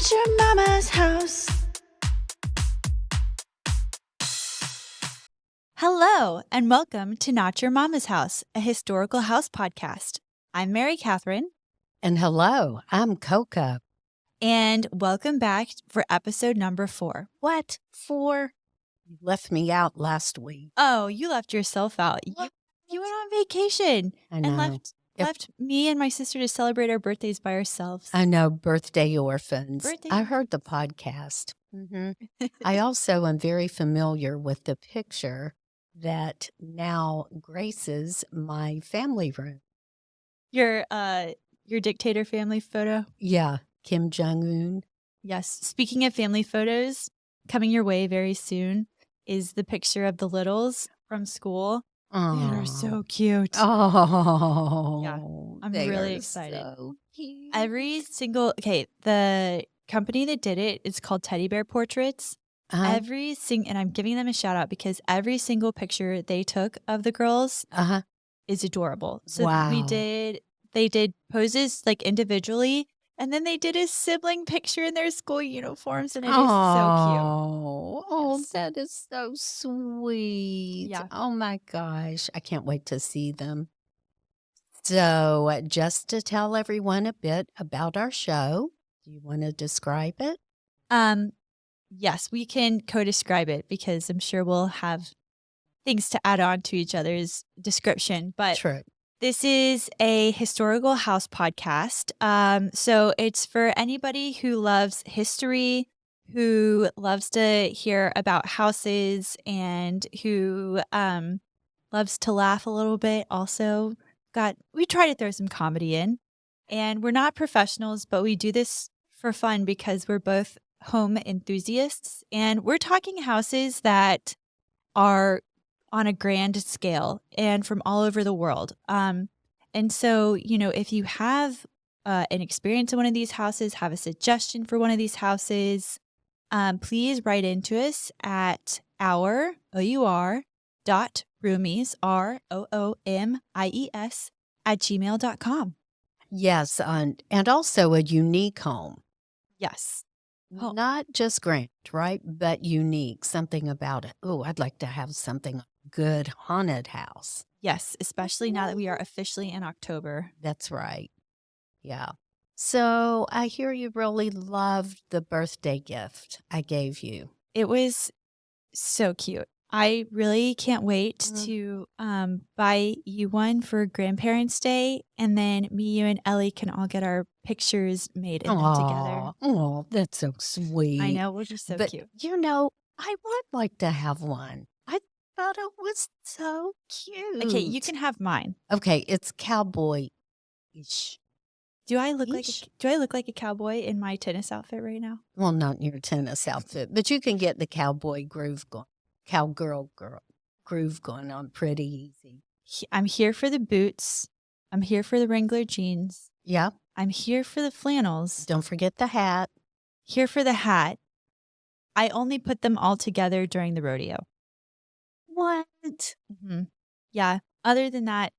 Not your mama's house. Hello, and welcome to Not Your Mama's House, a historical house podcast. I'm Mary Katherine. And hello, I'm Coco. And welcome back for episode number 4. What? 4? You left me out last week. Oh, you left yourself out. You went on vacation. I know. And left me and my sister to celebrate our birthdays by ourselves. I know, birthday orphans. Birthday I heard the podcast. I also am very familiar with the picture that now graces my family room. Your dictator family photo? Yeah, Kim Jong-un. Yes. Speaking of family photos, coming your way very soon is the picture of the littles from school. Oh, They are so cute. Oh, Yeah, I'm they really are excited. So cute. The company that did it is called Teddy Bear Portraits. And I'm giving them a shout out because every single picture they took of the girls is adorable. So Wow. they did poses like individually, and then they did a sibling picture in their school uniforms, and it is so Oh, Yes. that is so sweet. Yeah. Oh my gosh. I can't wait to see them. So, just to tell everyone a bit about our show, do you want to describe it? cute. Yes, we can co-describe it because I'm sure we'll have things to add on to each other's description. But True. this is a historical house podcast. So it's for anybody who loves history, who loves to hear about houses, and who loves to laugh a little bit. Also, we try to throw some comedy in. And we're not professionals, but we do this for fun because we're both home enthusiasts. And we're talking houses that are on a grand scale and from all over the world. And so, if you have an experience in one of these houses, have a suggestion for one of these houses, please write into us at our.roomies, ROOMIES, @gmail.com. Yes. And also a unique home. Yes. Oh. Not just grand, right? But unique. Something about it. Oh, I'd like to have something good haunted house. Yes, especially now that we are officially in October. That's right. Yeah. So I hear you really loved the birthday gift I gave you. It was so cute. I really can't wait to buy you one for Grandparents' Day, and then me, you, and Ellie can all get our pictures made in them together. Oh, that's so sweet. I know, we're just so cute. I would like to have one. I thought it was so cute. Okay, you can have mine. Okay, it's cowboy-ish. Do I look like a cowboy in my tennis outfit right now? Well, not in your tennis outfit, but you can get the cowboy groove going. Cowgirl groove going on pretty easy. I'm here for the boots. I'm here for the Wrangler jeans. Yeah. I'm here for the flannels. Don't forget the hat. Here for the hat. I only put them all together during the rodeo. What? Mm-hmm. Yeah. Other than that,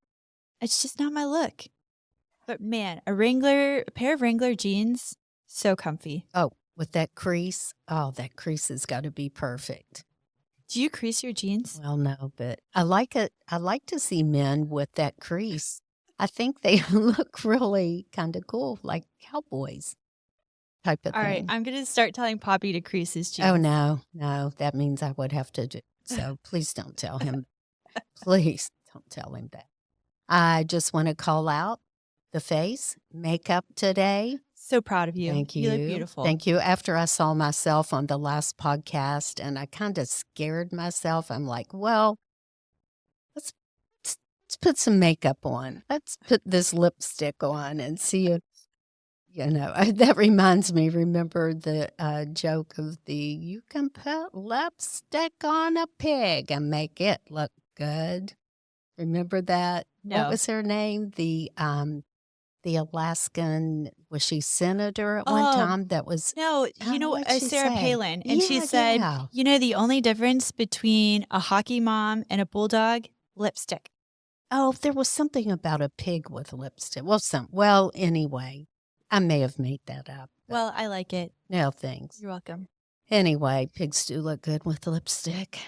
it's just not my look. But man, a pair of Wrangler jeans, so comfy. Oh, with that crease. Oh, that crease has got to be perfect. Do you crease your jeans? Well, no, but I like it. I like to see men with that crease. I think they look really kind of cool, like cowboys type of All thing. right, I'm going to start telling Poppy to crease his jeans. Oh, no, that means I would have to do. So please don't tell him. Please don't tell him that. I just want to call out the face makeup today. So proud of you. Thank you. You look beautiful. Thank you. After I saw myself on the last podcast and I kind of scared myself, I'm like, well, let's put some makeup on. Let's put this lipstick on and see if, that reminds me, remember the joke of you can put lipstick on a pig and make it look good. Remember that? No. What was her name? The Alaskan, was she senator at one time? That was no, what'd she Sarah say? Palin, and she said, the only difference between a hockey mom and a bulldog, lipstick. Oh, there was something about a pig with lipstick. Well, anyway, I may have made that up. Well, I like it. No, thanks. You're welcome. Anyway, pigs do look good with lipstick.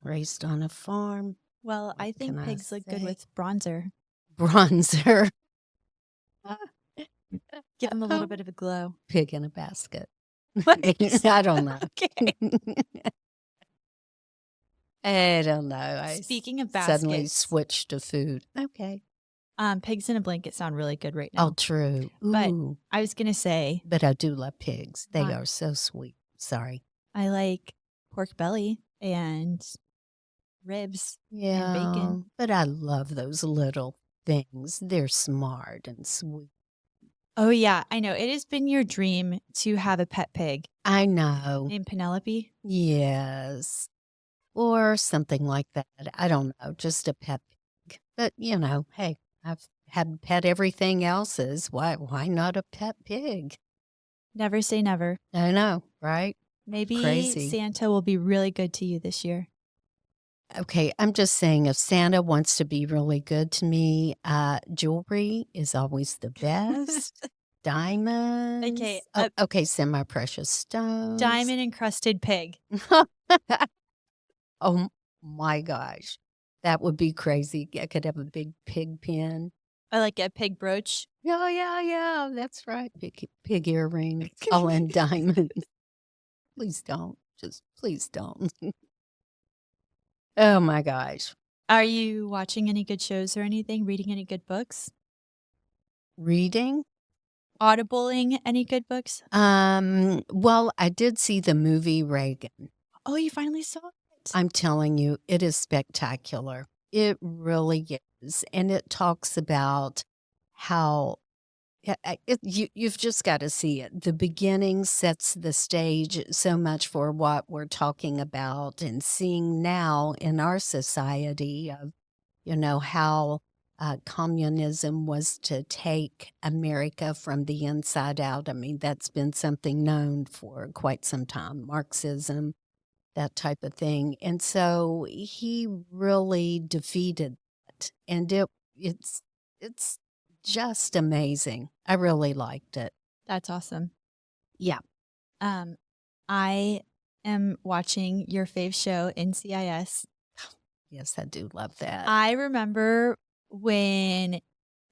Raised on a farm. Well, What I think can I pigs look good say? with bronzer. Bronzer. Give them a little bit of a glow. Pig in a basket. What? I don't know. Okay. I don't know. I Speaking of suddenly baskets, switched to food. Okay. pigs in a blanket sound really good right Oh, now. true. But Ooh. I was going to say, But I do love pigs. They Not- are so sweet. Sorry. I like pork belly and ribs and Yeah. bacon. But I love those little things. They're smart and sweet. Oh, yeah. I know. It has been your dream to have a pet pig I know. named Penelope. Yes. Or something like that. I don't know. Just a pet pig. But, hey, I've had pet everything else's. Why not a pet pig? Never say never. I know, right? Maybe Crazy. Santa will be really good to you this year. Okay, I'm just saying if Santa wants to be really good to me, jewelry is always the best. Diamonds. Okay, Okay, semi-precious stones. Diamond encrusted pig. Oh my gosh. That would be crazy. I could have a big pig pin. I like a pig brooch. Yeah, that's right. Pig earrings, all in diamonds. Please don't. Just please don't. Oh my gosh. Are you watching any good shows or anything? Reading any good books? Reading? Audibling any good books? Well, I did see the movie Reagan. Oh, you finally saw it. I'm telling you, it is spectacular. It really is. And it talks about how you've just got to see it. The beginning sets the stage so much for what we're talking about and seeing now in our society of, how communism was to take America from the inside out. I mean, that's been something known for quite some time. Marxism, that type of thing. And so he really defeated that. And it's just amazing. I really liked it. That's awesome. Yeah. I am watching your fave show, NCIS. Yes, I do love that. I remember when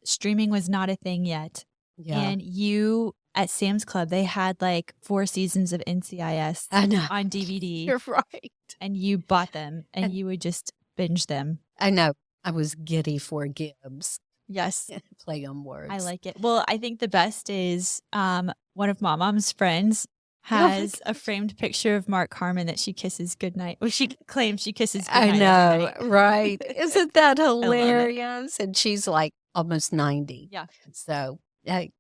streaming was not a thing yet. Yeah. And you at Sam's Club, they had like 4 seasons of NCIS I know. on DVD. You're right. And you bought them and you would just binge them. I know. I was giddy for Gibbs. Yes. Play on words. I like it. Well, I think the best is one of my mom's friends has a framed picture of Mark Harmon that she kisses goodnight. Well, she claims she kisses goodnight. I know, every night. right? Isn't that hilarious? And she's like almost 90. Yeah. So Everybody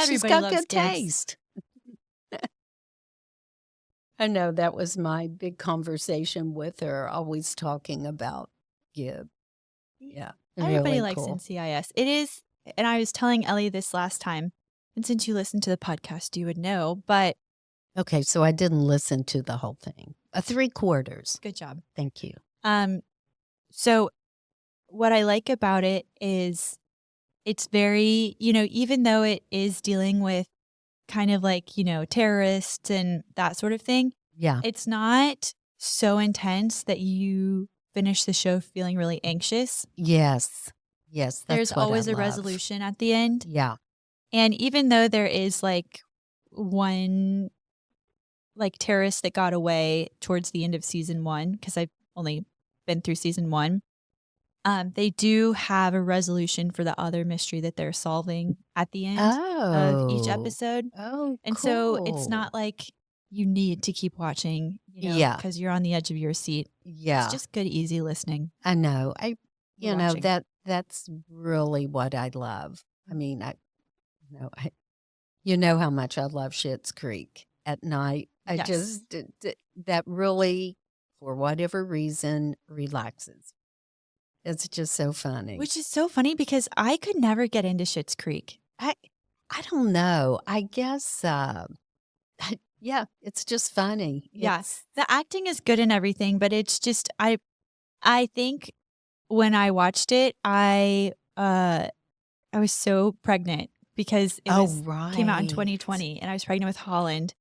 she's got loves good Gibbs. taste. I know that was my big conversation with her, always talking about Gibb. Yeah. Everybody really likes cool. NCIS. It is, and I was telling Ellie this last time, and since you listen to the podcast, you would know, but. Okay, so I didn't listen to the whole thing. 3/4. Good job. Thank you. So what I like about it is it's very, even though it is dealing with kind of like, terrorists and that sort of thing. Yeah. It's not so intense that you finish the show feeling really anxious. Yes. Yes. There's always a resolution at the end. Yeah. And even though there is like one like terrorist that got away towards the end of season 1, because I've only been through season 1, they do have a resolution for the other mystery that they're solving at the end of each episode. Oh, and so it's not like you need to keep watching, because you're on the edge of your seat. Yeah. It's just good, easy listening. I know. Watching. That's really what I love. I mean, you know how much I love Schitt's Creek at night. I just, that really, for whatever reason, relaxes. It's just so funny. Which is so funny because I could never get into Schitt's Creek. I don't know. I guess, yeah, it's just funny. Yes. The acting is good and everything, but it's just, I think when I watched it, I was so pregnant because it came out in 2020 and I was pregnant with Holland.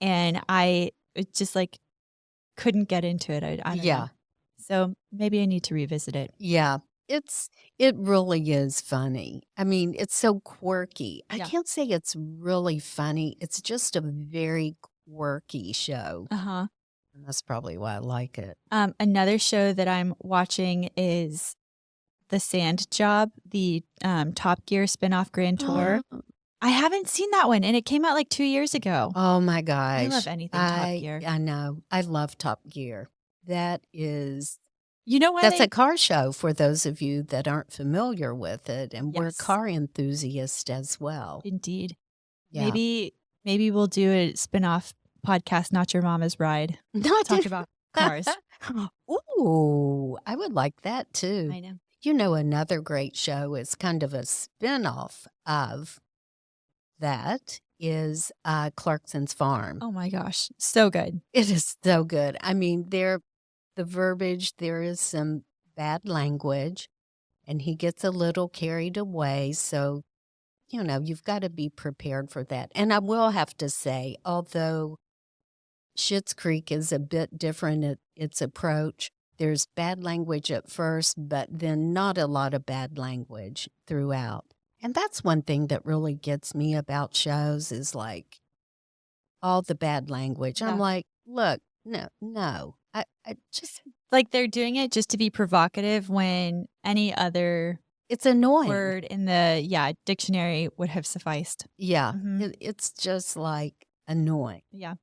and I it just like couldn't get into it. I don't Yeah. know. So maybe I need to revisit it. Yeah. It really is funny. I mean, it's so quirky. I Yeah. can't say it's really funny. It's just a very quirky show. Uh-huh. And that's probably why I like it. Another show that I'm watching is The Sand Job, the Top Gear spinoff Grand Tour. I haven't seen that one, and it came out like 2 years ago. Oh my I love gosh. anything Top Gear. I know. I love Top Gear. That is You know why That's a they car show for those of you that aren't familiar with it, and we're Yes, car enthusiasts as well. indeed. Yeah. Maybe we'll do a spinoff podcast, Not Your Mama's Ride. Not Talk about cars. Ooh, I would like that too. I know. You know, another great show is kind of a spin-off of that is Clarkson's Farm. Oh my gosh, so good. It is so good. I mean, the verbiage, there is some bad language, and he gets a little carried away. So, you know, you've got to be prepared for that. And I will have to say, although Schitt's Creek is a bit different at its approach, there's bad language at first, but then not a lot of bad language throughout. And that's one thing that really gets me about shows is like all the bad language. I'm Yeah. like, look, no. I just, Like they're doing it just to be provocative when any other it's annoying. word in the dictionary would have sufficed. Yeah. Mhm. It's just like annoying. Yeah.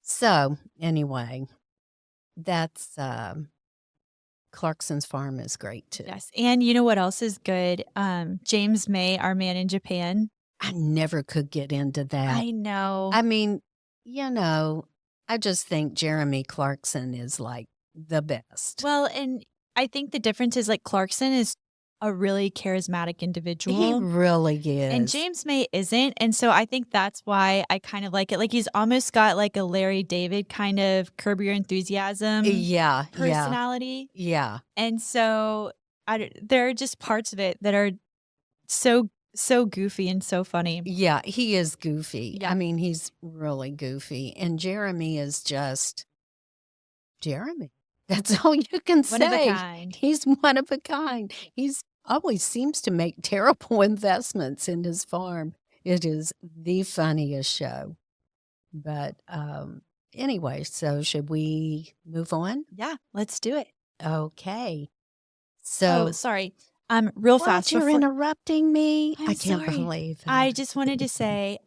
So anyway, that's Clarkson's Farm is great too. Yes. And you know what else is good? James May, Our Man in Japan. I never could get into that. I know. I mean, you know, I just think Jeremy Clarkson is like the best. Well, and I think the difference is like Clarkson is a really charismatic individual. He really is. And James May isn't. And so I think that's why I kind of like it. Like he's almost got like a Larry David kind of Curb Your Enthusiasm personality. Yeah. And so there are just parts of it that are so goofy and so funny. Yeah, he is goofy. Yeah. I mean, he's really goofy. And Jeremy is just Jeremy. That's all you can say. One of a kind. He's one of a kind. He's always seems to make terrible investments in his farm. It is the funniest show. But anyway, so should we move on? Yeah, let's do it. Okay. So, sorry. Real what, fast. you're interrupting me? I'm I can't sorry. believe it. I just wanted to say,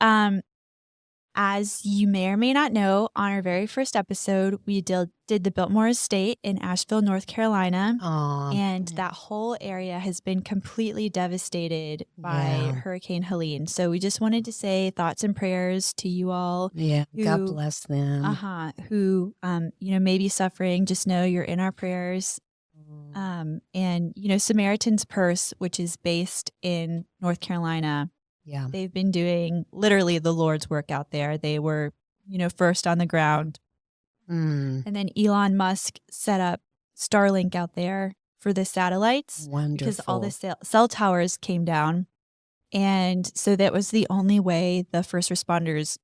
as you may or may not know, on our very first episode, we did the Biltmore Estate in Asheville, North Carolina. Aw, And that whole area has been completely devastated by Yeah. Hurricane Helene. So we just wanted to say thoughts and prayers to you all yeah, God who- bless them. who may be suffering. Just know you're in our prayers. And Samaritan's Purse, which is based in North Carolina, Yeah. they've been doing literally the Lord's work out there. They were, first on the ground. Mm, And then Elon Musk set up Starlink out there for the satellites wonderful. because all the cell towers came down. And so that was the only way the first responders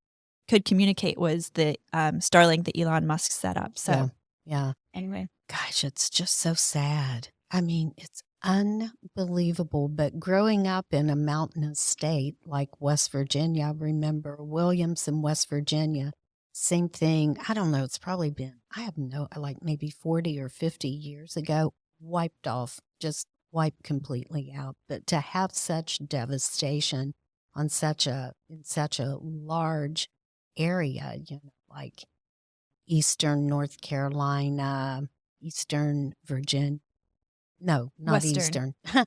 could communicate was the Starlink that Elon Musk set up. So Yeah. anyway. Gosh, it's just so sad. I mean, it's unbelievable. But growing up in a mountainous state like West Virginia, I remember Williamson, West Virginia, same thing. I don't know. It's probably been, like maybe 40 or 50 years ago, wiped off, just wiped completely out. But to have such devastation in such a large area, like Eastern North Carolina, Eastern Virginia. No, not Western. Eastern.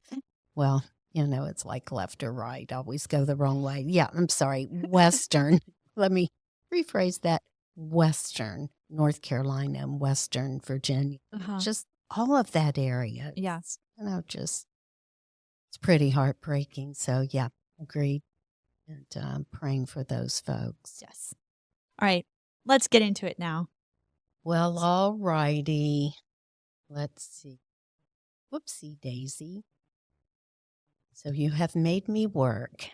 Well, it's like left or right. Always go the wrong way. Yeah, I'm sorry. Western. Let me rephrase that. Western North Carolina and Western Virginia. Just all of that area. Yeah. It's pretty heartbreaking. So, yeah, agreed. And praying for those folks. Yes. All right. Let's get into it now. Well, all righty. Let's see. Whoopsie daisy. So you have made me work.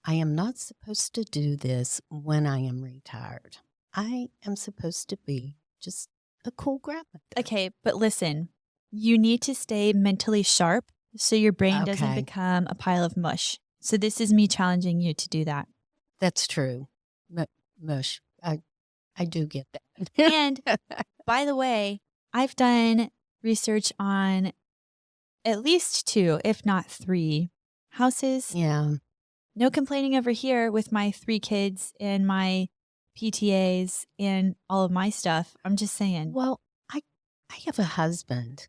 I am not supposed to do this when I am retired. I am supposed to be just a cool grandmother. Okay, but listen, you need to stay mentally sharp so your brain doesn't Okay. become a pile of mush. So this is me challenging you to do that. That's true. Mush. I do get that. And by the way, I've done research on at least 2, if not 3 houses. Yeah. No complaining over here with my 3 kids and my PTAs and all of my stuff. I'm just saying. Well, I have a husband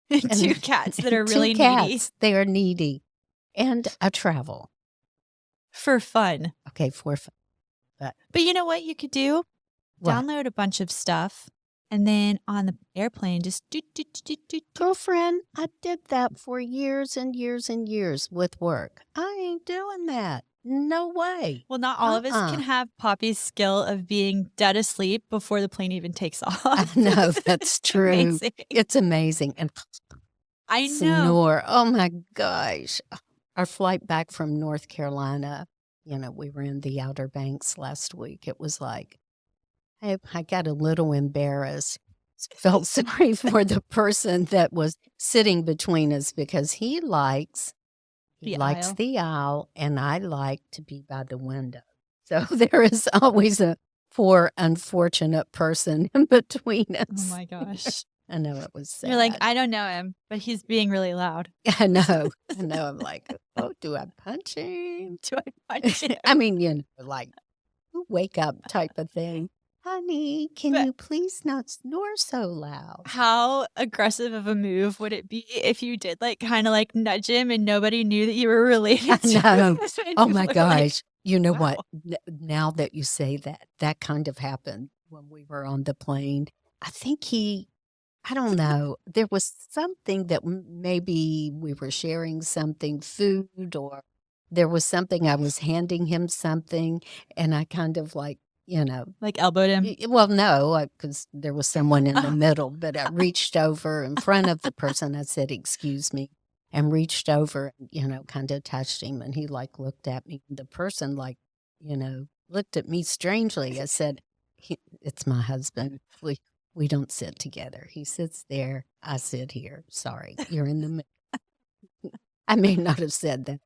2 cats that are 2 really needy. cats. They are needy. And I travel. For fun. Okay, for fun. But you know what you could do? What? Download a bunch of stuff, and then on the airplane, just do. Girlfriend, I did that for years and years and years with work. I ain't doing that. No way. Well, not all of us can have Poppy's skill of being dead asleep before the plane even takes off. I know, that's true. Amazing. It's amazing. And I know. snore. Oh my gosh. Our flight back from North Carolina, we were in the Outer Banks last week. It was like, I got a little embarrassed. Felt sorry for the person that was sitting between us because he likes the aisle, and I like to be by the window. So there is always a poor, unfortunate person in between us. Oh my gosh. I know, it was sad. You're like, I don't know him, but he's being really loud. I know. I'm like, oh, do I punch him? Do I punch him? I mean, like, wake up type of thing. Honey, can you please not snore so loud? How aggressive of a move would it be if you did kind of nudge him and nobody knew that you were related to him? Oh my gosh. Like, you know wow. what? Now that you say that kind of happened when we were on the plane. I think I don't know. There was something that maybe we were sharing something, food, or there was something, I was handing him something, and I kind of elbowed him? Well, no, because there was someone in the middle, but I reached over in front of the person. I said, excuse me, and reached over, kind of touched him, and he looked at me. The person looked at me strangely. I said, it's my husband. We don't sit together. He sits there. I sit here. Sorry, you're in the middle. I may not have said that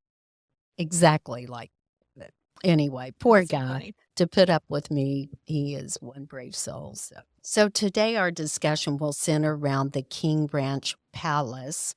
exactly like that. Anyway, poor That's guy. funny. To put up with me, he is one brave soul. So today our discussion will center around the King Ranch Palace,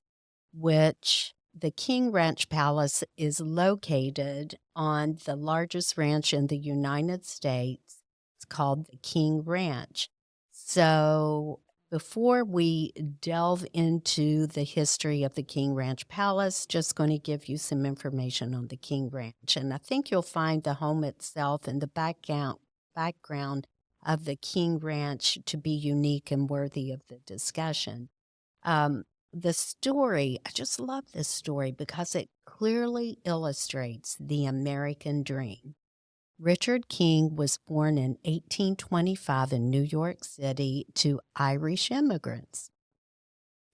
which the King Ranch Palace is located on the largest ranch in the United States. It's called the King Ranch. So before we delve into the history of the King Ranch Palace, just going to give you some information on the King Ranch. And I think you'll find the home itself and the background of the King Ranch to be unique and worthy of the discussion. The story, I just love this story because it clearly illustrates the American dream. Richard King was born in 1825 in New York City to Irish immigrants.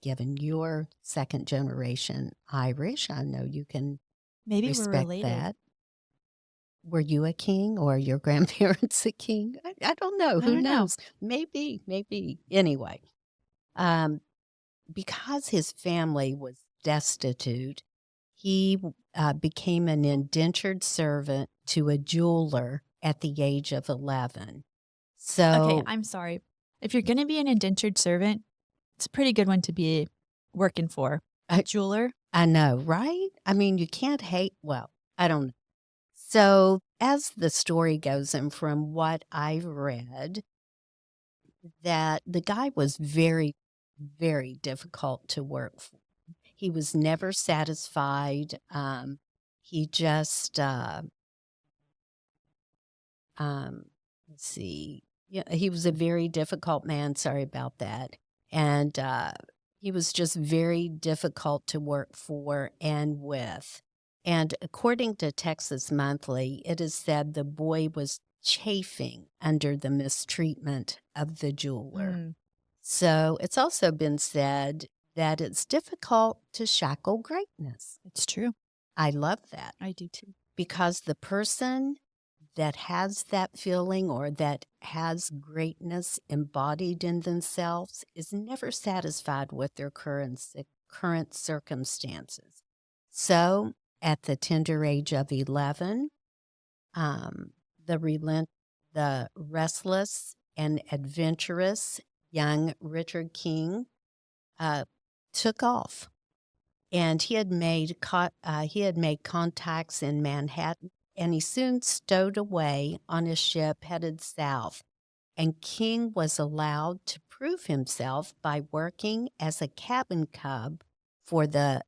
Given your second generation Irish, I know you can Maybe we're respect related. that. Were you a king or your grandparents a king? I don't know. Who knows? Maybe. Anyway, because his family was destitute, he became an indentured servant to a jeweler at the age of 11. So, Okay, I'm sorry. If you're going to be an indentured servant, it's a pretty good one to be working for. A jeweler? I know, right? I mean, you can't hate, well, I don't know. So, as the story goes, and from what I've read, that the guy was very, very difficult to work for. He was never satisfied. He just, let's see. Yeah, he was a very difficult man. Sorry about that. And he was just very difficult to work for and with. And according to Texas Monthly, it is said the boy was chafing under the mistreatment of the jeweler. So it's also been said that it's difficult to shackle greatness. It's true. I love that. I do too. Because the person that has that feeling or that has greatness embodied in themselves is never satisfied with their current circumstances. So, at the tender age of 11, the restless and adventurous young Richard King took off, and he had made contacts in Manhattan, and he soon stowed away on a ship headed south. And King was allowed to prove himself by working as a cabin cub for the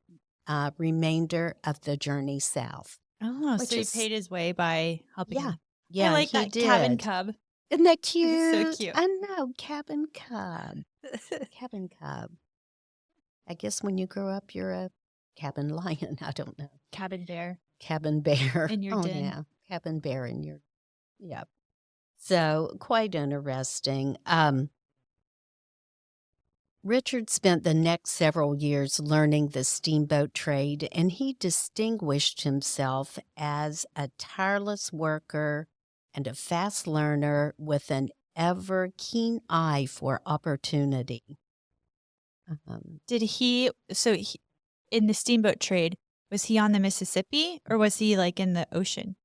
remainder of the journey south. Oh, Which so he is, paid his way by helping yeah, him. yeah, I like he that cabin did. cub. Isn't that cute? It's so cute. I know, cabin cub. Cabin cub. I guess when you grow up, you're a cabin lion. I don't know. Cabin bear. Cabin bear. In your den. Yeah. Cabin bear in your, yeah. So quite interesting. Richard spent the next several years learning the steamboat trade, and he distinguished himself as a tireless worker and a fast learner with an ever keen eye for opportunity. Did he, in the steamboat trade, was he on the Mississippi or was he like in the ocean?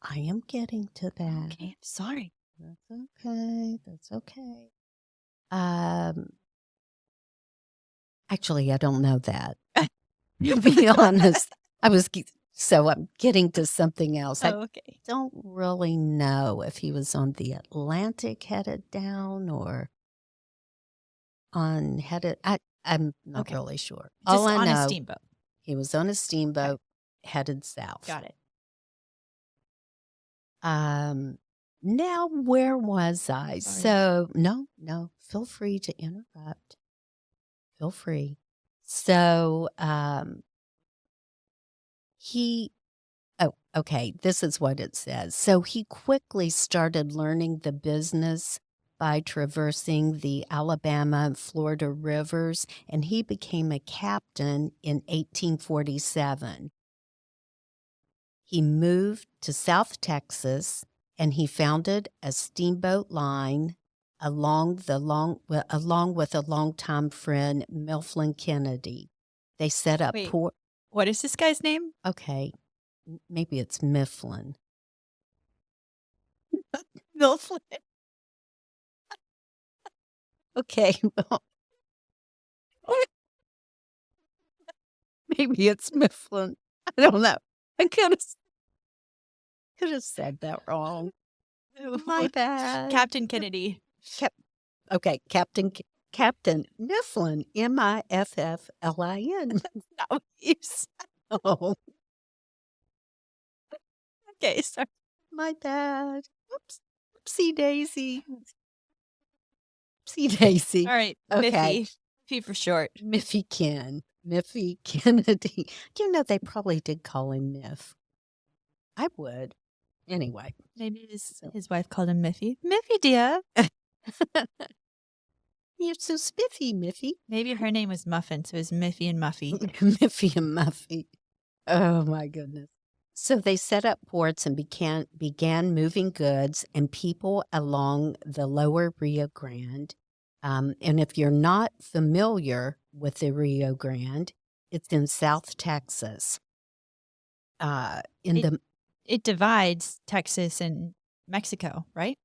I am getting to that. Okay, I'm sorry. That's okay. That's okay. Actually, I don't know that. To be honest, I'm getting to something else. Oh, okay. I don't really know if he was on the Atlantic headed down or I'm not really sure. Just All I on know, a steamboat. he was on a steamboat headed south. Got it. Now, where was I? Sorry. So, no, feel free to interrupt. Feel free. So, okay, this is what it says. So he quickly started learning the business by traversing the Alabama and Florida rivers, and he became a captain in 1847. He moved to South Texas, and he founded a steamboat line along with a longtime friend, Mifflin Kennedy. They set up what is this guy's name? Okay, maybe it's Mifflin. Mifflin. Okay, well, maybe it's Mifflin. I don't know. I could have said that wrong. My bad. Captain Kennedy. Okay, Captain Mifflin, Mifflin. Not what you said. Oh, Okay, sorry. my bad. Oops. Oopsie daisy. Oopsie daisy. All right, Okay. Miffy for short. Miffy Kennedy. You know, they probably did call him Miff. I would. Anyway. Maybe his wife called him Miffy. Miffy, dear. You're so spiffy, Miffy. Maybe her name was Muffin, so it was Miffy and Muffy. Miffy and Muffy. Oh, my goodness. So they set up ports and began moving goods and people along the lower Rio Grande. And if you're not familiar with the Rio Grande, it's in South Texas. It divides Texas and Mexico, right?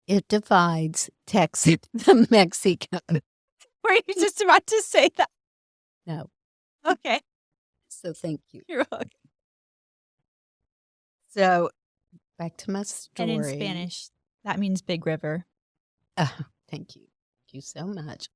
It divides Texas from Mexico. Were you just about to say that? No. Okay. So thank you. You're welcome. So back to my story. And in Spanish, that means big river. Oh, thank you. Thank you so much.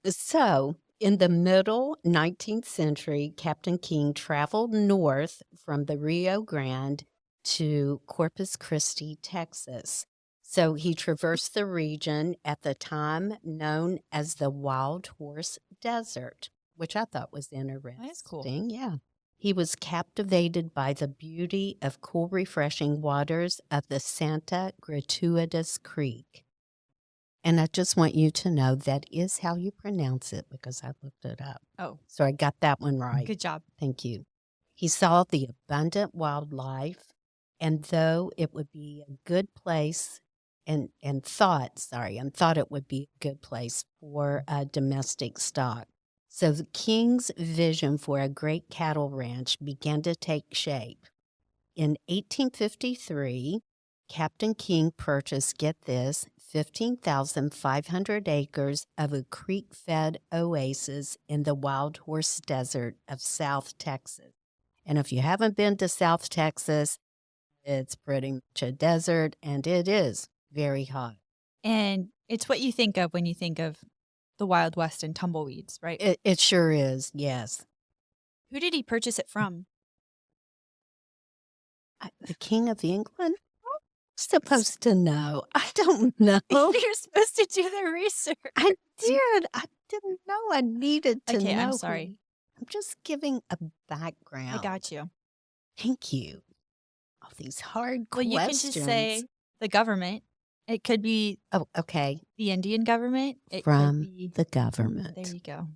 So in the middle 19th century, Captain King traveled north from the Rio Grande to Corpus Christi, Texas. So he traversed the region at the time known as the Wild Horse Desert, which I thought was interesting. That's cool. Yeah. He was captivated by the beauty of cool, refreshing waters of the Santa Gratuitous Creek. And I just want you to know that is how you pronounce it because I looked it up. Oh. So I got that one right. Good job. Thank you. He saw the abundant wildlife And though it would be a good place and thought it would be a good place for domestic stock. So the king's vision for a great cattle ranch began to take shape. In 1853, Captain King purchased, get this, 15,500 acres of a creek-fed oasis in the Wild Horse Desert of South Texas. And if you haven't been to South Texas, it's pretty much a desert, and it is very hot. And it's what you think of when you think of the Wild West and tumbleweeds, right? It sure is, yes. Who did he purchase it from? The King of England? Supposed to know. I don't know. You're supposed to do the research. I did. I didn't know I needed to know. Okay, I'm sorry. I'm just giving a background. I got you. Thank you. All these hard Well, questions. you can just say the government. It could be okay. The Indian government. It From could be the government. There you go.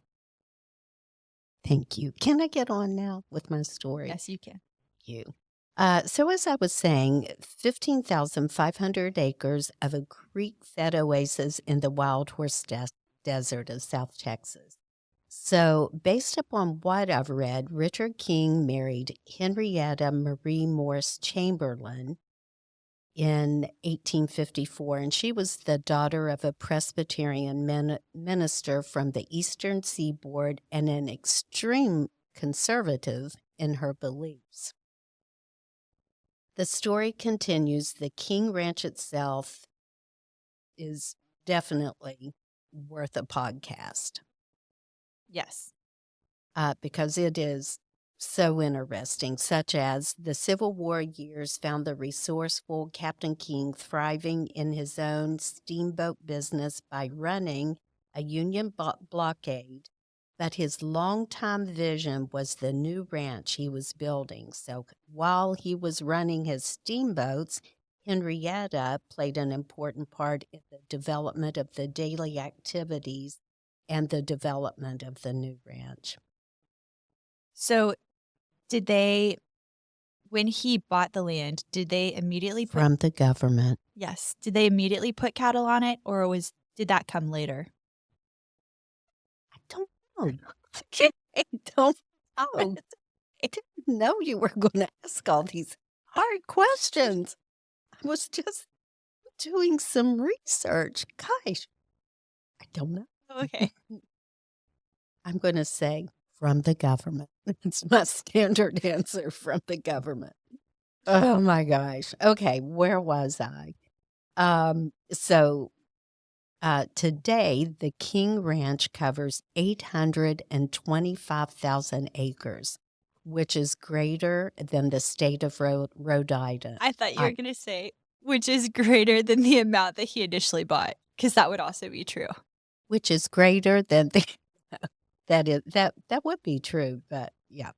Thank you. Can I get on now with my story? Yes, you can. Thank you. So as I was saying, 15,500 acres of a creek-fed oasis in the Wild Horse Desert of South Texas. So based upon what I've read, Richard King married Henrietta Marie Morse Chamberlain in 1854, and she was the daughter of a Presbyterian minister from the Eastern Seaboard and an extreme conservative in her beliefs. The story continues. The King Ranch itself is definitely worth a podcast. Yes. Because it is so interesting, such as the Civil War years found the resourceful Captain King thriving in his own steamboat business by running a Union blockade, but his longtime vision was the new ranch he was building. So while he was running his steamboats, Henrietta played an important part in the development of the daily activities and the development of the new ranch. So did they, when he bought the land, did they immediately put... From the government. Yes. Did they immediately put cattle on it, or did that come later? I don't know. I don't know. I didn't know you were going to ask all these hard questions. I was just doing some research. Gosh, I don't know. Okay. I'm going to say from the government. It's my standard answer, from the government. Oh my gosh. Okay, where was I? Today, the King Ranch covers 825,000 acres, which is greater than the state of Rhode Island. I thought you were going to say, which is greater than the amount that he initially bought, because that would also be true. Which is greater than the... that would be true, but yeah.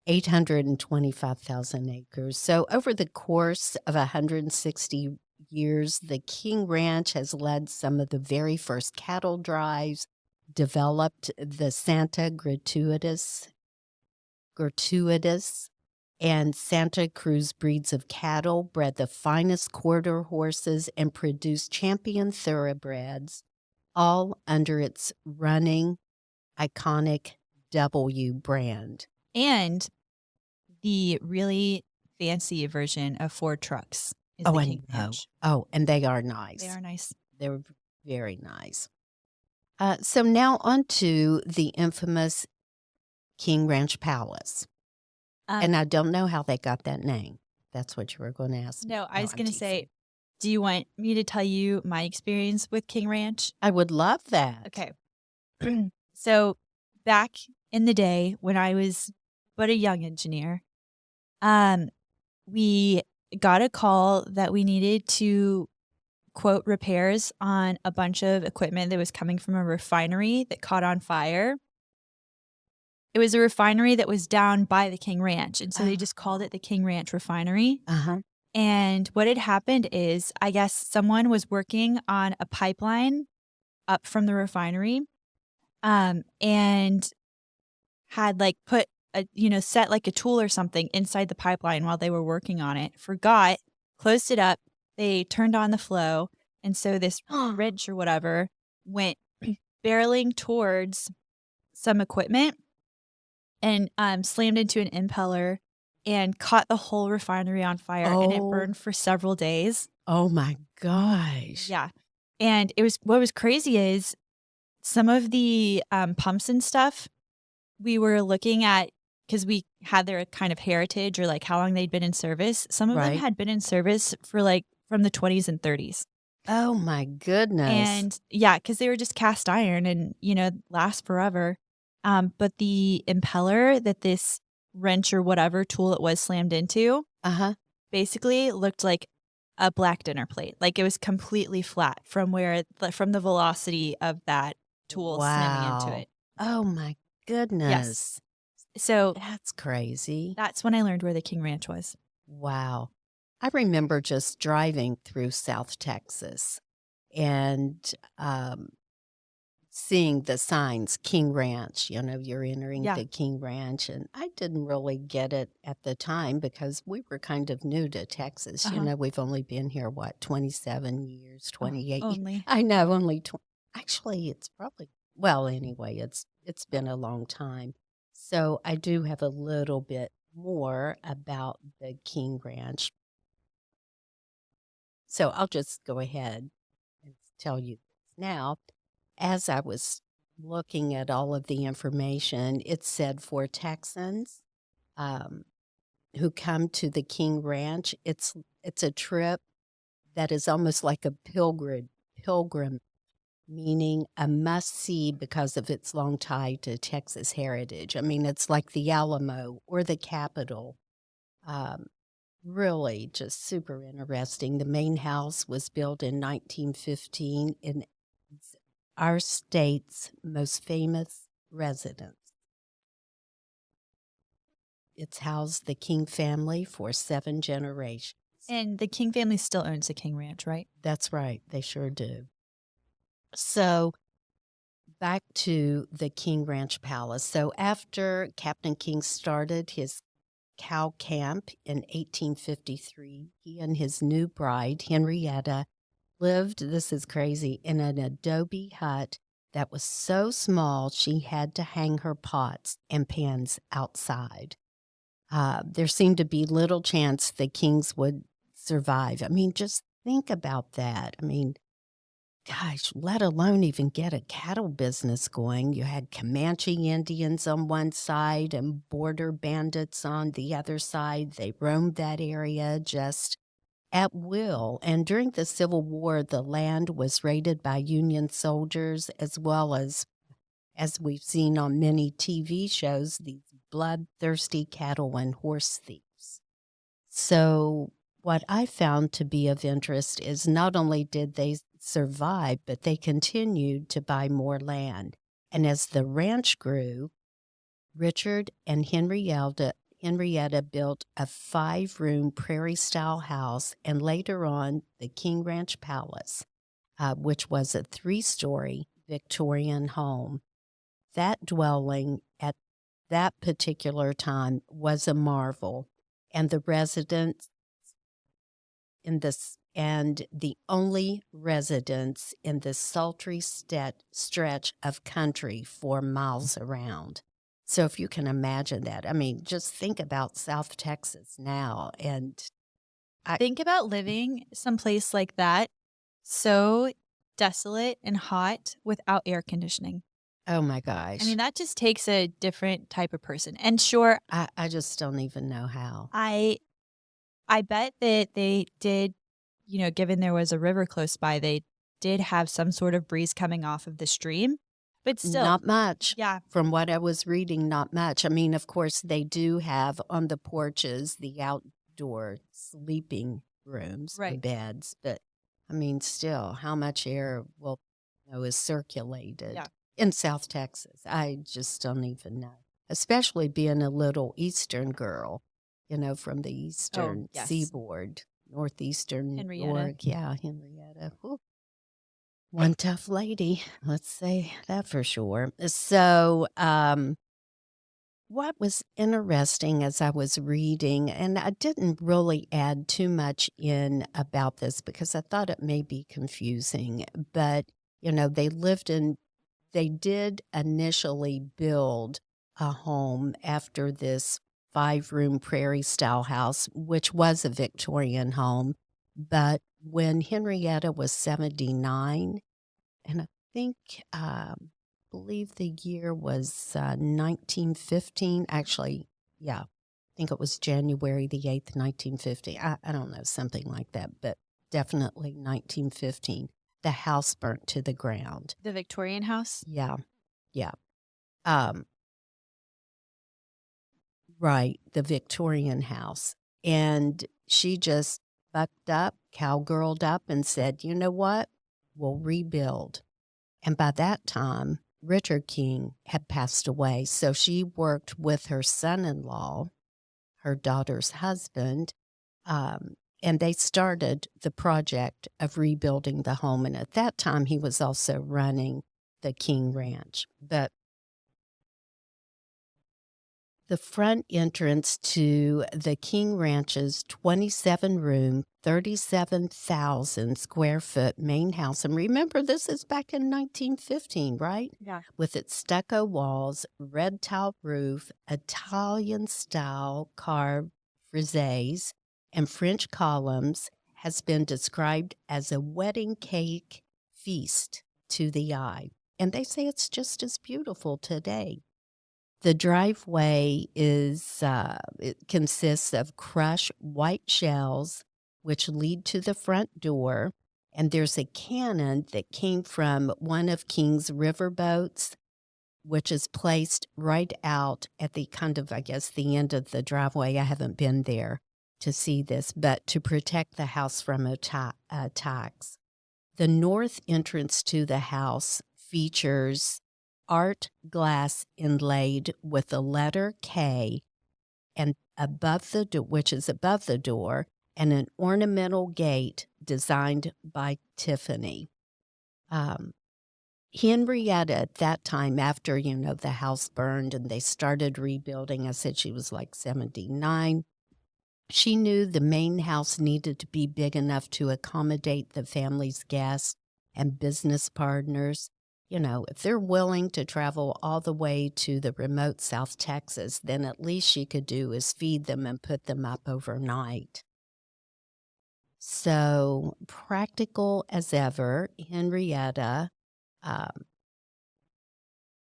825,000 acres. So over the course of 160 years, the King Ranch has led some of the very first cattle drives, developed the Santa gratuitous and Santa Cruz breeds of cattle, bred the finest quarter horses, and produced champion thoroughbreds, all under its running, iconic W brand. And the really fancy version of Ford trucks is the King Ranch. Oh, and they are nice. They are nice. They're very nice. So now on to the infamous King Ranch Palace. And I don't know how they got that name. That's what you were going to ask. No, I was going to say, do you want me to tell you my experience with King Ranch? I would love that. Okay. So back in the day when I was but a young engineer, we got a call that we needed to quote repairs on a bunch of equipment that was coming from a refinery that caught on fire. It was a refinery that was down by the King Ranch, and so they just called it the King Ranch Refinery. And what had happened is, I guess someone was working on a pipeline up from the refinery, and had put set like a tool or something inside the pipeline while they were working on it, forgot, closed it up, they turned on the flow, and so this wrench or whatever went barreling towards some equipment and, slammed into an impeller and caught the whole refinery on fire, and it Oh, burned for several days. oh my gosh. Yeah, and it was what was crazy is some of the, pumps and stuff we were looking at because we had their kind of heritage or, like, how long they'd been in service. Some of them Right. had been in service for, like, from the 20s and 30s. Oh my goodness. And yeah, because they were just cast iron and, last forever. But the impeller that this wrench or whatever tool it was slammed into Uh-huh. basically looked like a black dinner plate. Like, it was completely flat from from the velocity of that tool slamming into Wow. it. Oh my Yes. goodness. So That's crazy. that's when I learned where the King Ranch was. Wow. I remember just driving through South Texas and seeing the signs, King Ranch, you're entering Yeah. the King Ranch. And I didn't really get it at the time because we were kind of new to Texas. Uh-huh. We've only been here, 27 years, Oh, 28 years. only. I know, only 20. Actually, it's probably, well, anyway, it's been a long time. So I do have a little bit more about the King Ranch. So I'll just go ahead and tell you this now. As I was looking at all of the information, it said for Texans um, who come to the King Ranch, it's a trip that is almost like a pilgrim, meaning a must see because of its long tie to Texas heritage. I mean, it's like the Alamo or the Capitol. Um, Really, just super interesting. The main house was built in 1915 in our state's most famous residence. It's housed the King family for 7 generations. And the King family still owns the King Ranch, right? That's right, they sure do. So, back to the King Ranch Palace. So, after Captain King started his cow camp in 1853, he and his new bride, Henrietta, lived, this is crazy, in an adobe hut that was so small she had to hang her pots and pans outside. There seemed to be little chance the Kings would survive. I mean, just think about that. I mean, gosh, let alone even get a cattle business going. You had Comanche Indians on one side and border bandits on the other side. They roamed that area just at will. And during the Civil War, the land was raided by Union soldiers as we've seen on many TV shows, these bloodthirsty cattle and horse thieves. So, what I found to be of interest is not only did they survive, but they continued to buy more land. And as the ranch grew, Richard and Henrietta built a 5-room prairie style house, and later on, the King Ranch Palace, which was a 3-story Victorian home. That dwelling at that particular time was a marvel, and the residents in this and the only residence in this sultry stretch of country for miles around. So if you can imagine that, I mean, just think about South Texas now, and Think about living someplace like that, so desolate and hot without air conditioning. oh my I mean, gosh, that just takes a different type of person. And sure, I just don't even know how. I bet that they did, given there was a river close by, they did have some sort of breeze coming off of the stream. But still, Not much. yeah, From what I was reading, not much. I mean, of course, they do have on the porches the outdoor sleeping rooms or right. beds, but I mean, still, how much air is circulated Yeah. in South Texas? I just don't even know. Especially being a little Eastern girl, from the Oh, Eastern yes. seaboard, northeastern New Henrietta. York. Yeah, Henrietta. Whew. One tough lady, let's say that for sure. So, What was interesting as I was reading, and I didn't really add too much in about this because I thought it may be confusing, but they did initially build a home after this 5-room prairie style house, which was a Victorian home. But when Henrietta was 79, and I think, believe the year was 1915. Actually, yeah, I think it was January the 8th, 1950. I don't know, something like that, but definitely 1915. The house burnt to the ground. The Victorian house? Yeah, yeah. Um, right, the Victorian house. And she just bucked up, cowgirled up, and said, you know what? We'll rebuild. And by that time, Richard King had passed away. So she worked with her son in law, her daughter's husband, and they started the project of rebuilding the home. And at that time, he was also running the King Ranch. But the front entrance to the King Ranch's 27-room, 37,000 square foot main house. And remember, this is back in 1915, right? Yeah. With its stucco walls, red tile roof, Italian style carved friezes, and French columns, has been described as a wedding cake feast to the eye. And they say it's just as beautiful today. The driveway it consists of crushed white shells, which lead to the front door. And there's a cannon that came from one of King's riverboats, which is placed right out at the kind of, I guess, the end of the driveway. I haven't been there to see this, but to protect the house from attacks. The north entrance to the house features art glass inlaid with the letter K and above the which is above the door, and an ornamental gate designed by Tiffany. Henrietta, at that time, after the house burned and they started rebuilding, I said she was like 79. She knew the main house needed to be big enough to accommodate the family's guests and business partners. If they're willing to travel all the way to the remote South Texas, then at least she could do is feed them and put them up overnight. So, practical as ever, Henrietta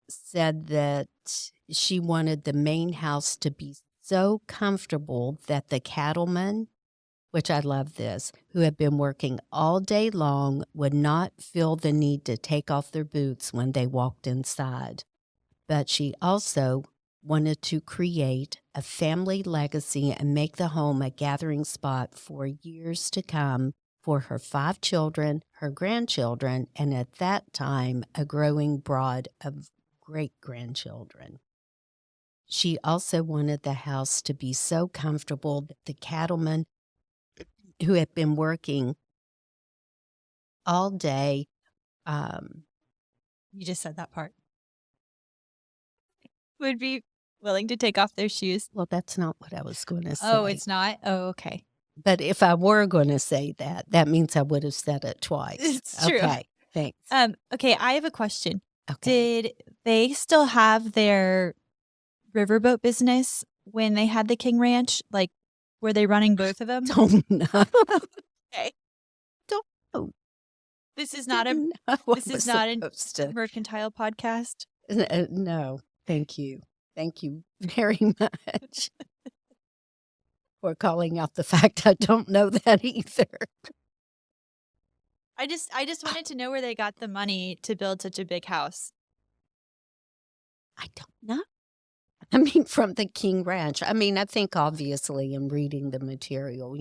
said that she wanted the main house to be so comfortable that the cattlemen, which I love this, who had been working all day long, would not feel the need to take off their boots when they walked inside. But she also wanted to create a family legacy and make the home a gathering spot for years to come for her 5 children, her grandchildren, and at that time, a growing brood of great-grandchildren. She also wanted the house to be so comfortable that the cattlemen who had been working all day. You just said that part. Would be willing to take off their shoes. Well, that's not what I was going to say. Oh, it's not? Oh, okay. But if I were going to say that, that means I would have said it twice. It's true. Okay, thanks. Okay, I have a question. Okay. Did they still have their riverboat business when they had the King Ranch? Like, were they running both of them? Don't know. Okay. Don't know. This is not a Didn't know I this is was not a supposed to. mercantile podcast. No, thank you. Thank you very much for calling out the fact I don't know that either. I just wanted to know where they got the money to build such a big house. I don't know. I mean, from the King Ranch. I mean, I think obviously in reading the material,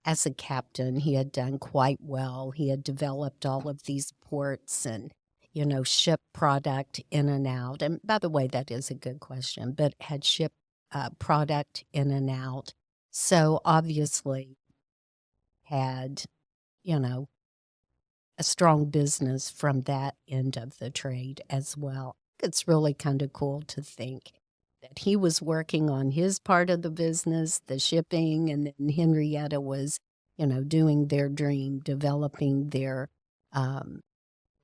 as a captain, he had done quite well. He had developed all of these ports and, shipped product in and out. And by the way, that is a good question, but had shipped product in and out. So obviously had, a strong business from that end of the trade as well. It's really kind of cool to think that he was working on his part of the business, the shipping, and then Henrietta was, doing their dream, developing their ranch.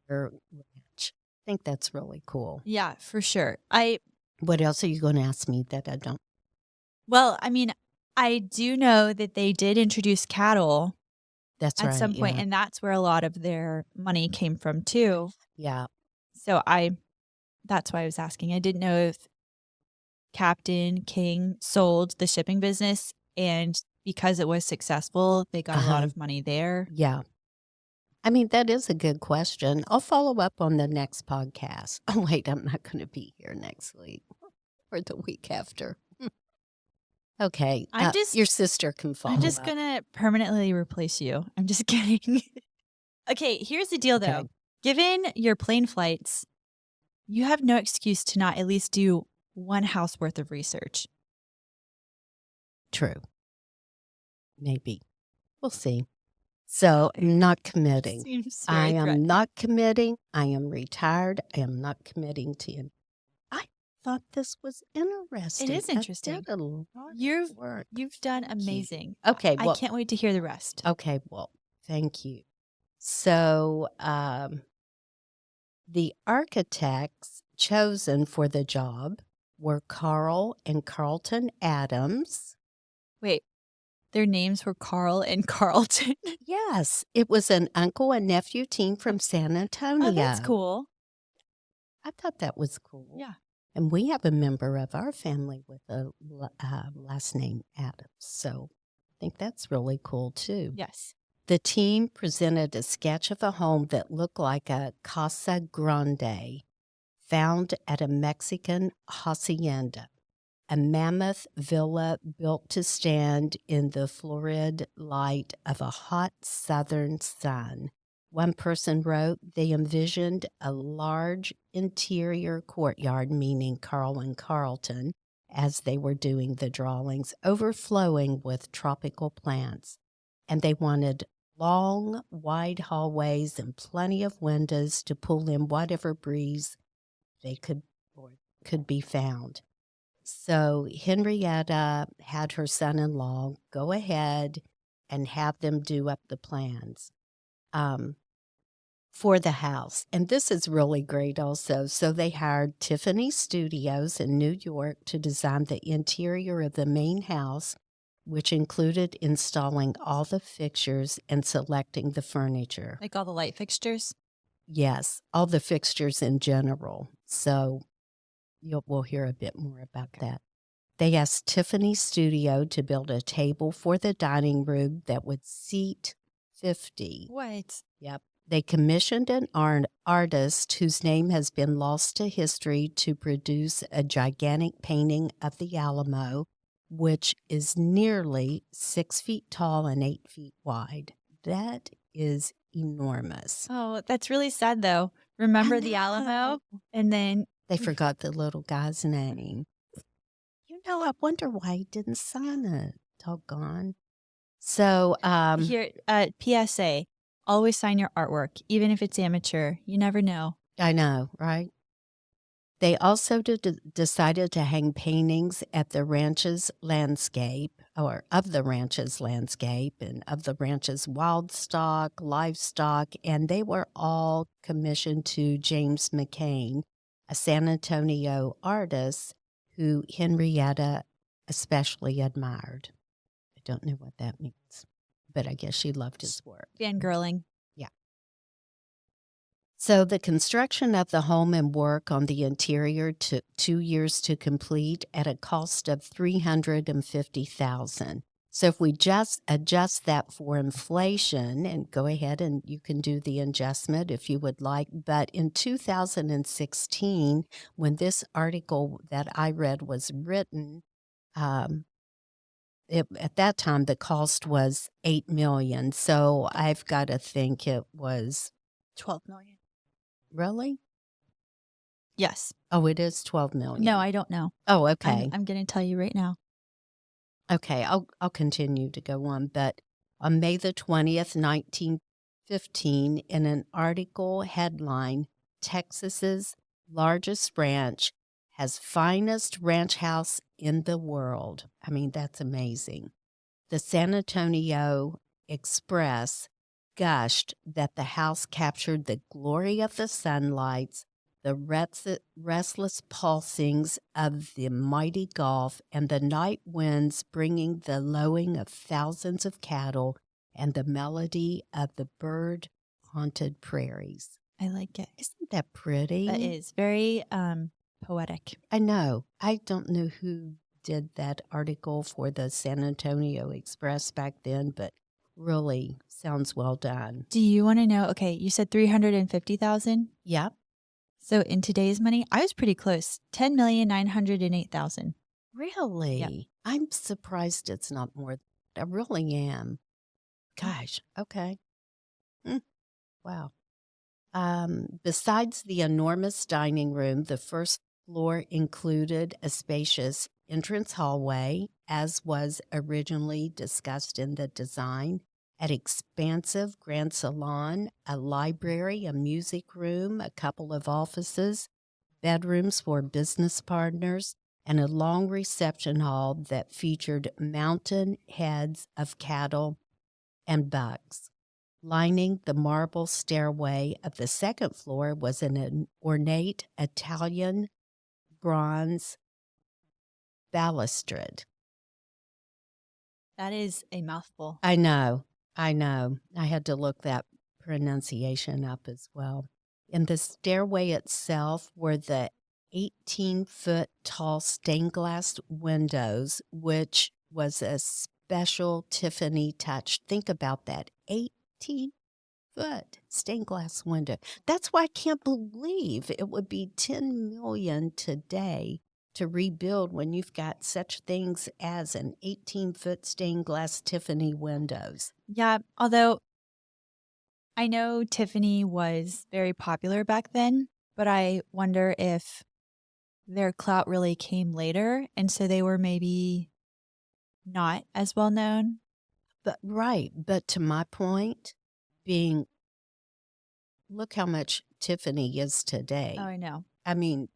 I think that's really cool. Yeah, for sure. What else are you going to ask me that I don't? Well, I mean, I do know that they did introduce cattle That's at right. some point, Yeah. and that's where a lot of their money came from too. Yeah. So that's why I was asking. I didn't know if Captain King sold the shipping business, and because it was successful, they got a lot of money there. Yeah. I mean, that is a good question. I'll follow up on the next podcast. Oh, wait, I'm not going to be here next week or the week after. Okay. Your sister can follow up. I'm just going to permanently replace you. I'm just kidding. Okay, here's the deal, though. Okay. Given your plane flights, you have no excuse to not at least do one house worth of research. True. Maybe. We'll see. So I'm not committing. Seems I very am not committing. I am retired. I am not committing to it. I thought this was interesting. It is interesting. I did a lot of work. You've done amazing. Okay, well, I can't wait to hear the rest. Okay, well, thank you. So the architects chosen for the job were Carl and Carlton Adams. Wait, their names were Carl and Carlton? Yes, it was an uncle and nephew team from San Antonio. Oh, that's cool. I thought that was cool. Yeah. And we have a member of our family with a last name Adams. So I think that's really cool, too. Yes. The team presented a sketch of a home that looked like a Casa Grande found at a Mexican hacienda, a mammoth villa built to stand in the florid light of a hot southern sun. One person wrote they envisioned a large interior courtyard, meaning Carl and Carlton, as they were doing the drawings, overflowing with tropical plants. And they wanted long, wide hallways and plenty of windows to pull in whatever breeze they could be found. So Henrietta had her son-in-law go ahead and have them do up the plans for the house. And this is really great also. So they hired Tiffany Studios in New York to design the interior of the main house, which included installing all the fixtures and selecting the furniture. Like all the light fixtures? Yes, all the fixtures in general. So we'll hear a bit more about that. They asked Tiffany Studio to build a table for the dining room that would seat 50. What? Yep. They commissioned an artist whose name has been lost to history to produce a gigantic painting of the Alamo, which is nearly 6 feet tall and 8 feet wide. That is enormous. Oh, that's really sad, though. Remember the Alamo? And then they forgot the little guy's name. I wonder why he didn't sign it. Doggone. So, here, PSA, always sign your artwork, even if it's amateur. You never know. I know, right? They also decided to hang paintings at the ranch's landscape, or of the ranch's landscape, and of the ranch's wild stock, livestock, and they were all commissioned to James McCain, a San Antonio artist who Henrietta especially admired. I don't know what that means, but I guess she loved his work. Fangirling. Yeah. So the construction of the home and work on the interior took 2 years to complete at a cost of $350,000. So if we just adjust that for inflation, and go ahead and you can do the adjustment if you would like, but in 2016, when this article that I read was written, at that time the cost was $8 million. So I've got to think it was $12 million. Really? Yes. Oh, it is $12 million. No, I don't know. Oh, okay. I'm going to tell you right now. Okay, I'll continue to go on. But on May the 20th, 1915, in an article headline, Texas's largest ranch has finest ranch house in the world. I mean, that's amazing. The San Antonio Express gushed that the house captured the glory of the sunlights, the restless pulsings of the mighty Gulf, and the night winds bringing the lowing of thousands of cattle and the melody of the bird-haunted prairies. I like it. Isn't that pretty? That is very poetic. I know. I don't know who did that article for the San Antonio Express back then, but really sounds well done. Do you want to know? Okay, you said 350,000. Yep. So in today's money, I was pretty close. 10,908,000. Really? Yep. I'm surprised it's not more. I really am. Gosh. Okay. Wow. Besides the enormous dining room, the first floor included a spacious entrance hallway, as was originally discussed in the design, an expansive grand salon, a library, a music room, a couple of offices, bedrooms for business partners, and a long reception hall that featured mountain heads of cattle and bucks. Lining the marble stairway of the second floor was an ornate Italian bronze balustrade. That is a mouthful. I know. I had to look that pronunciation up as well. In the stairway itself were the 18-foot tall stained glass windows, which was a special Tiffany touch. Think about that. 18-foot stained glass window. That's why I can't believe it would be $10 million today to rebuild when you've got such things as an 18-foot stained glass Tiffany windows. Yeah, although I know Tiffany was very popular back then, but I wonder if their clout really came later, and so they were maybe not as well known. But but to my point, being look how much Tiffany is today. Oh, I know. I mean,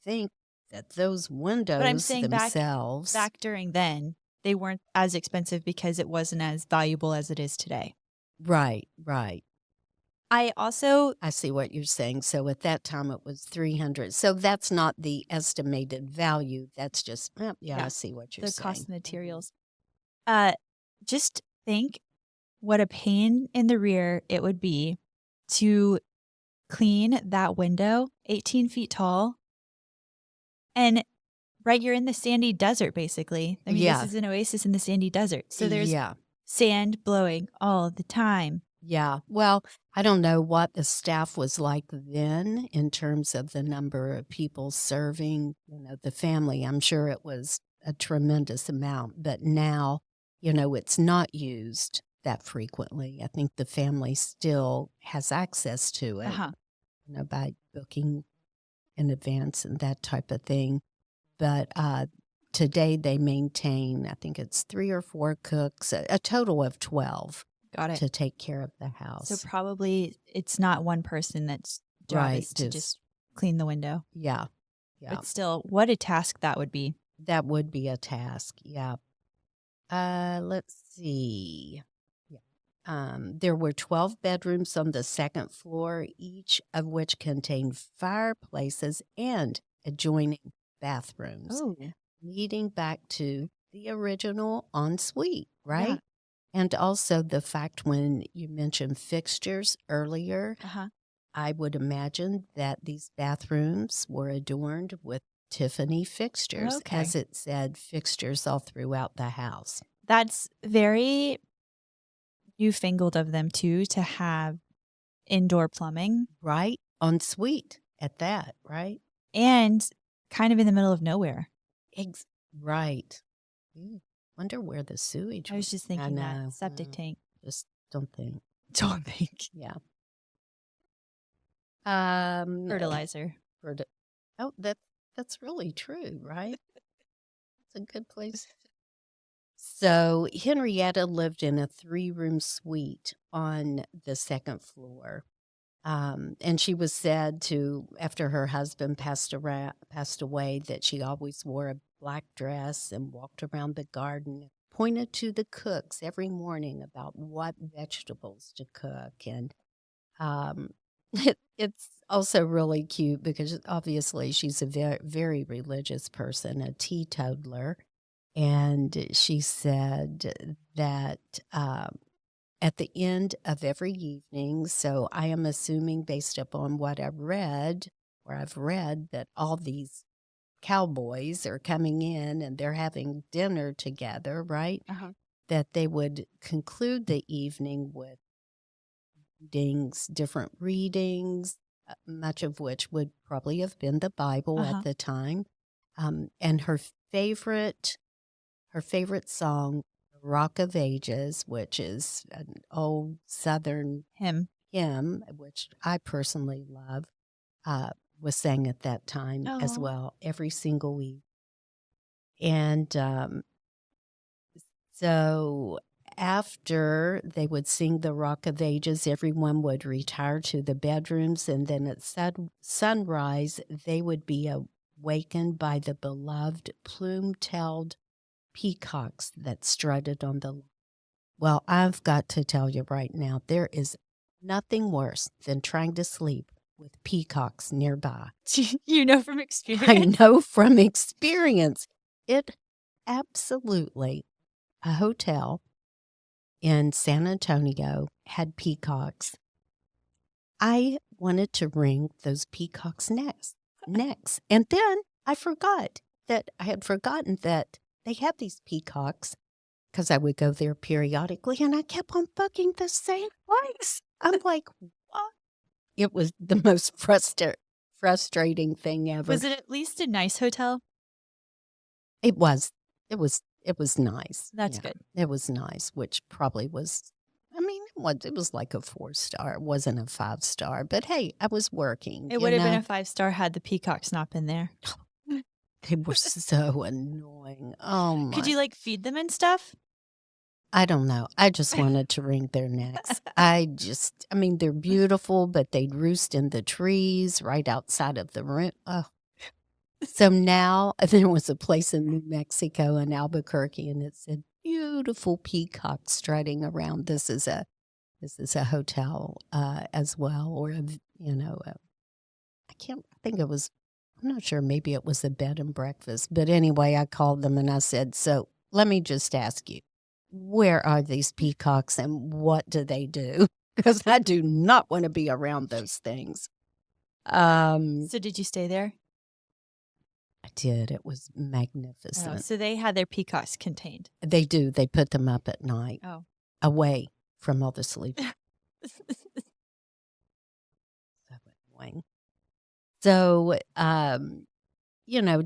think that those windows But I'm saying themselves. back during then, they weren't as expensive because it wasn't as valuable as it is today. Right. I see what you're saying. So at that time it was 300. So that's not the estimated value. That's just, I see what you're the saying. cost of materials. Just think what a pain in the rear it would be to clean that window, 18 feet tall. And you're in the sandy desert, basically. I mean, this is an oasis in the sandy desert. So there's sand blowing all the time. Yeah. Well, I don't know what the staff was like then in terms of the number of people serving, the family. I'm sure it was a tremendous amount, but now, it's not used that frequently. I think the family still has access to it, by booking in advance and that type of thing. But today they maintain, I think it's 3 or 4 cooks, a total of 12. Got it. To take care of the house. So probably it's not one person that's job is to just clean the window. Yeah. But still, what a task that would be. That would be a task. Yeah. Let's see. There were 12 bedrooms on the second floor, each of which contained fireplaces and adjoining bathrooms, leading back to the original ensuite, right? Yeah. And also the fact when you mentioned fixtures earlier, I would imagine that these bathrooms were adorned with Tiffany fixtures, as it said, fixtures all throughout the house. That's very newfangled of them, too, to have indoor plumbing. Right. Ensuite at that, right? And kind of in the middle of nowhere. Right. Wonder where the sewage was. I was just thinking that. Septic tank. Just don't think. Don't think. Yeah. Fertilizer. Oh, that's really true, right? It's a good place. So Henrietta lived in a 3-room suite on the second floor. And she was said to, after her husband passed away, that she always wore a black dress and walked around the garden, pointed to the cooks every morning about what vegetables to cook. And um, it's also really cute because obviously she's a very, very religious person, a teetotaler. And she said that at the end of every evening, so I am assuming based upon what I've read, that all these cowboys are coming in and they're having dinner together, right? Uh-huh. That they would conclude the evening with different readings, much of which would probably have been the Bible at the time. And favorite her favorite song, Rock of Ages, which is an old Southern Him. hymn, which I personally love, was sang at that time as well, every single week. And so after they would sing the Rock of Ages, everyone would retire to the bedrooms, and then at sunrise, they would be awakened by the beloved plume-tailed peacocks that strutted on the lawn. Well, I've got to tell you right now, there is nothing worse than trying to sleep with peacocks nearby. You know from I experience. know from experience. It absolutely, a hotel in San Antonio had peacocks. I wanted to wring those peacocks' necks. And then I had forgotten that they had these peacocks because I would go there periodically, and I kept on booking the same place. I'm like, what? It was the most frustrating thing ever. Was it at least a nice hotel? It was. It was nice. That's good. It was nice, which probably was. I mean, it was like a 4-star. It wasn't a 5-star, but hey, I was working. It would have been a 5-star had the peacocks not been there. They were so annoying. Oh my! Could you like feed them and stuff? I don't know. I just wanted to wring their necks. I mean, they're beautiful, but they'd roost in the trees right outside of the room. Oh. So now there was a place in New Mexico in Albuquerque, and it said beautiful peacocks strutting around. This is a hotel as well, or I think it was. I'm not sure. Maybe it was a bed and breakfast. But anyway, I called them and I said, "So let me just ask you, where are these peacocks and what do they do? Because I do not want to be around those things." So did you stay there? I did. It was magnificent. Oh, so they had their peacocks contained. They do. They put them up at night, away from all the sleep. So,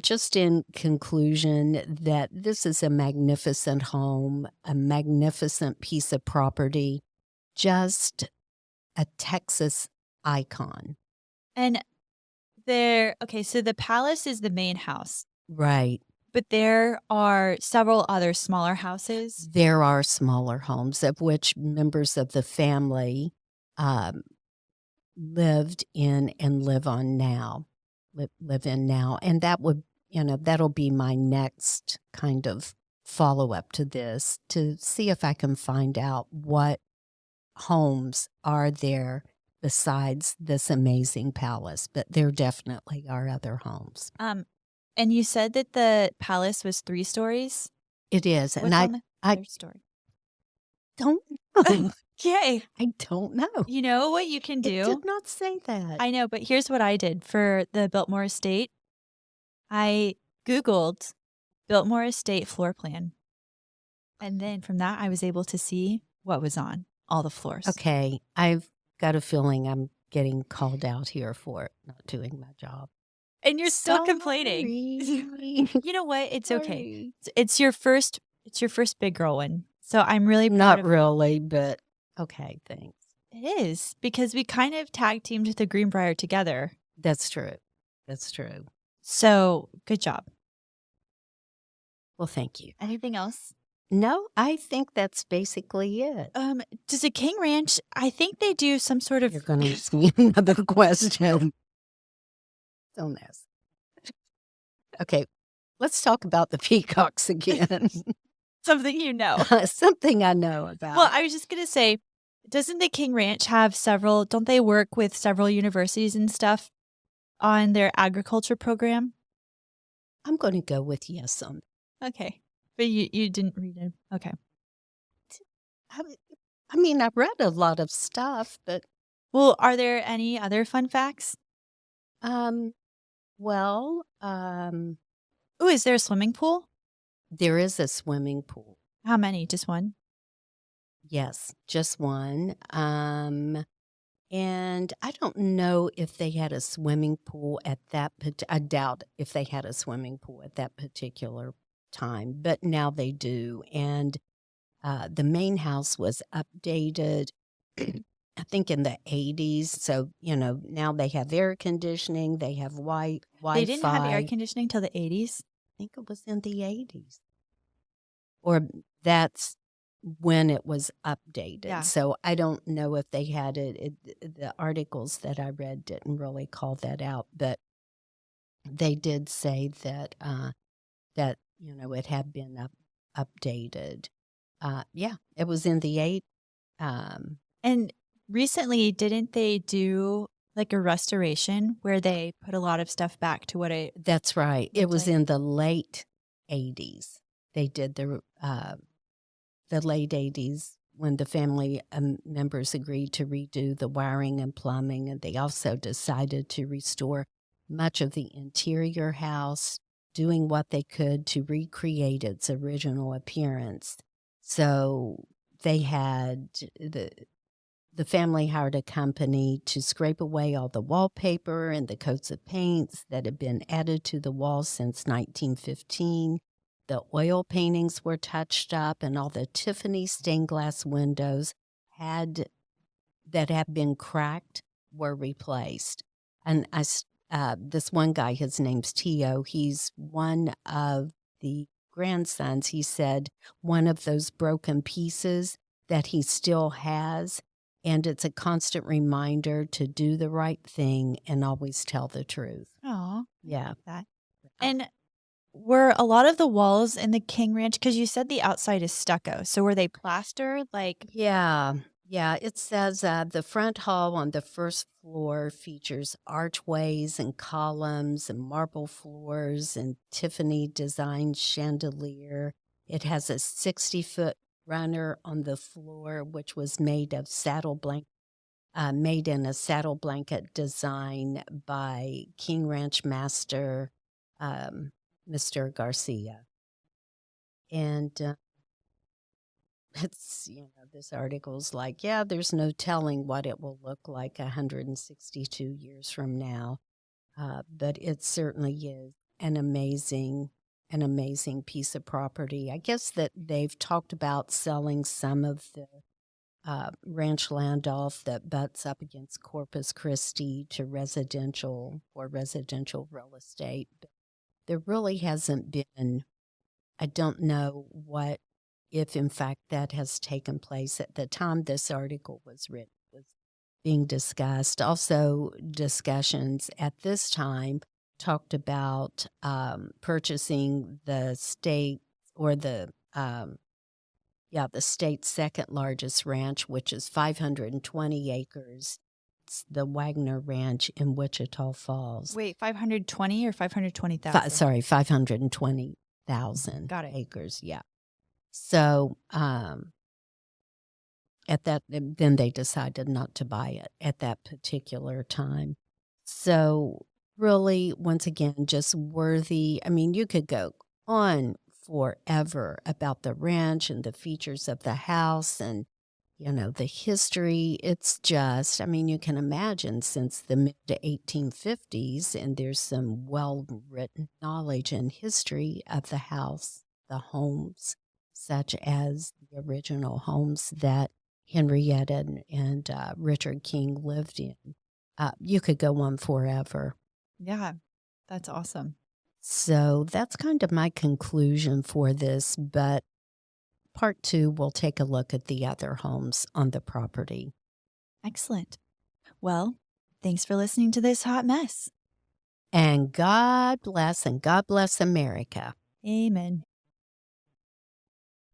just in conclusion, that this is a magnificent home, a magnificent piece of property, just a Texas icon. And so the palace is the main house. Right. But there are several other smaller houses. There are smaller homes of which members of the family lived in and live in now. And that would, that'll be my next kind of follow-up to this, to see if I can find out what homes are there besides this amazing palace. But there definitely are other homes. And you said that the palace was 3 stories? It is. What's on the third story? Don't know. Okay. I don't know. You know what you can do? It did not say that. I know, but here's what I did for the Biltmore Estate. I Googled Biltmore Estate floor plan. And then from that, I was able to see what was on all the floors. Okay. I've got a feeling I'm getting called out here for not doing my job. And you're still complaining. You know what? It's okay. It's your first big girl one. So I'm really proud Not of really, but okay, thanks. It is, because we kind of tag teamed the Greenbrier together. That's true. That's true. So good job. Well, thank you. Anything else? No, I think that's basically it. Does a king ranch, I think they do some sort of You're going to ask me another question. Don't ask. Okay, let's talk about the peacocks again. something you know. Something I know Well, about. I was just gonna say, doesn't the King Ranch have several don't they work with several universities and stuff on their agriculture program? I'm going to go with yes on Okay. But you didn't read it. Okay. I mean I've read a lot of stuff, but, Well, are there any other fun facts? um, well, Ooh, is there a swimming pool? there is a swimming pool. How many? Just one? Yes, just one. And I don't know if they had a swimming pool at I doubt if they had a swimming pool at that particular time, but now they do. And the main house was updated, I think in the 80s. So, now they have air conditioning, they have They didn't have Wi-Fi. air conditioning till the 80s? I think it was in the 80s. Or that's when it was updated. Yeah. So I don't know if they had it. The articles that I read didn't really call that out, but they did say that it had been updated. Yeah, it was in the eight. Um, And recently, didn't they do like a restoration where they put a lot of stuff back to what it that's right. It looked was like? in the late 80s. They did the late 80s when the family members agreed to redo the wiring and plumbing, and they also decided to restore much of the interior house, doing what they could to recreate its original appearance. So they had the family hired a company to scrape away all the wallpaper and the coats of paints that had been added to the walls since 1915. The oil paintings were touched up, and all the Tiffany stained glass windows that had been cracked were replaced. And this one guy, his name's Tio, he's one of the grandsons. He said one of those broken pieces that he still has, and it's a constant reminder to do the right thing and always tell the truth. Oh, Yeah. that. And were a lot of the walls in the King Ranch, because you said the outside is stucco, so were they plaster? Like, Yeah. Yeah. It says the front hall on the first floor features archways and columns and marble floors and Tiffany designed chandelier. It has a 60-foot runner on the floor, which was made of made in a saddle blanket design by King Ranch master Mr. Garcia. And this article's like, yeah, there's no telling what it will look like 162 years from now. But it certainly is an amazing piece of property. I guess that they've talked about selling some of the ranch land off that butts up against Corpus Christi to residential real estate. But there really hasn't been, I don't know if in fact that has taken place at the time this article was written, was being discussed. Also, discussions at this time talked about purchasing the state or the state's second largest ranch, which is 520 acres. It's the Wagner Ranch in Wichita Falls. wait, 520 or 520,000? Sorry, 520,000 Got it. acres. Yeah. So then they decided not to buy it at that particular time. So really, once again, just worthy. I mean, you could go on forever about the ranch and the features of the house and, the history. It's just, I mean, you can imagine since the mid to 1850s, and there's some well-written knowledge and history of the house, the homes, such as the original homes that Henrietta and Richard King lived in. You could go on forever. Yeah, that's awesome. So that's kind of my conclusion for this. But part 2, we'll take a look at the other homes on the property. Excellent. Well, thanks for listening to this hot mess. And God bless America. Amen.